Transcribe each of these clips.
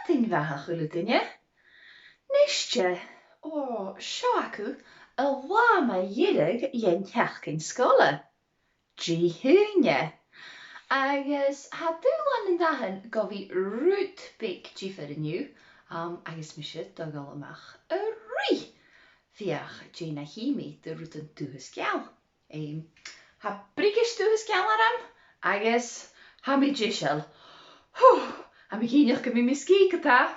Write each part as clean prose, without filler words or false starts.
Martin bheitha chuile duine. Níste ó seo acu a bhama dhéireadh dhéon teachcin scoile. Dúthúne. Agus ha Dùbhlan an Dathan go bhí rút big dífar iniu, agus mise dogal amach a rí. Fiach Jane himi de Rudan dúchas Geal. Ha brigis dúchas Geal aram, agus ha mi gisel. Ha mi gynnych go mi miski gata.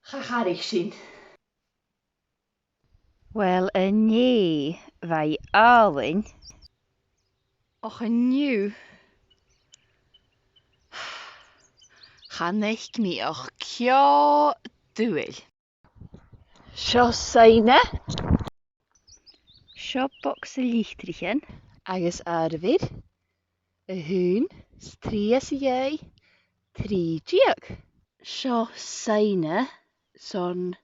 Chacharig sin. Wel, y ni fai alwyn. Och y niw. Chanech mi och cio dwyl. Sio saina. Sio bocs y lichtrichen. Agus arfyd. Y hwn. Strias i ei. Tri diog. Sio saina. Son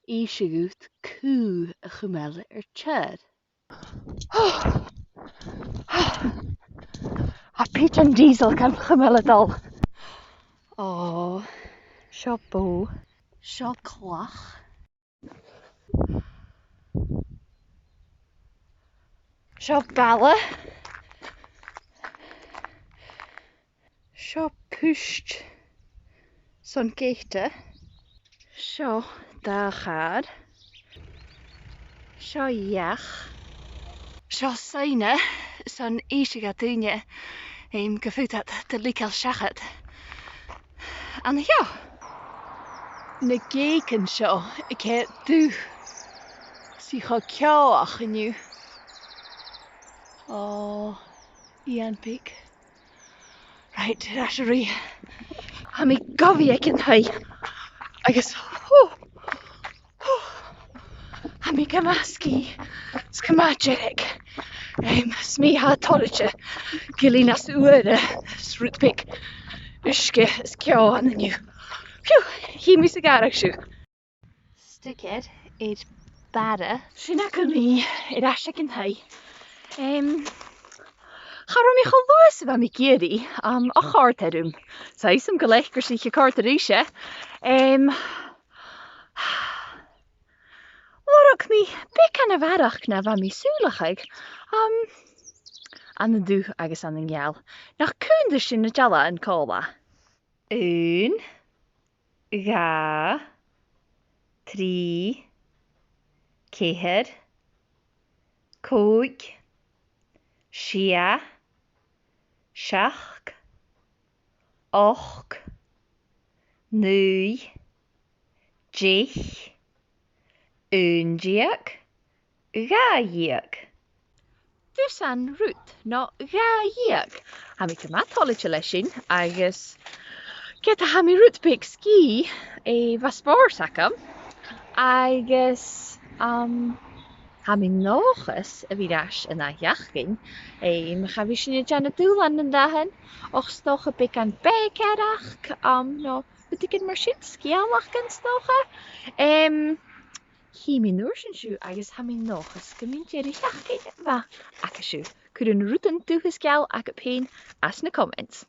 eisiau cw y chymel chad. A pigeon diesel kan chymel y dol. O, sio bw. Sio clach. Sio bala. Sio pwst. Son geita. Sio dachar. Sio iach. Sio saina. Son eisiau gadwnia. Gefutat de likel siachat. En ja. Ne geken sio. Ik heb du. Si ga kjauach in nu. Oh, Ian pig. Right, rashery. Ha mi gofi ek in hei. Agus, ha mi gamaski. Skamagerik. Smi ha torritje. Gilinas uere. Srutpik. Uske skjau an nu. Phew, hi mi sigarak sju. Stukket, it bada. Sinakuni, it ashek in hei. Charom mi chalwys va mi giri a chartedum. Saisum gelechter sich je karterische. Warok mi bekan a varach na va mi sulachig. An du agus an den Geal. Nach kunde sin na jalla an cola. 1, 2, 3, 4, 5, 6, 7, 8, 9, 10, 11, 12. Dus an root, no gaag. Ha mi tomat holletje lesin, agus get ha mi root big ski vaspor sakam. Agus ha mi noches a vidash en a jachgin. Me ga visin jana Dùbhlan an Dathan. Och stoche big an bekerach. No, betekent mar shit skiamach gan stoche. Hi mi noorsen sju, agus ha mi noches gemintje richachgin. Va, akka sju. Kunnen Rudan dúchas Geal akka pein as na comments.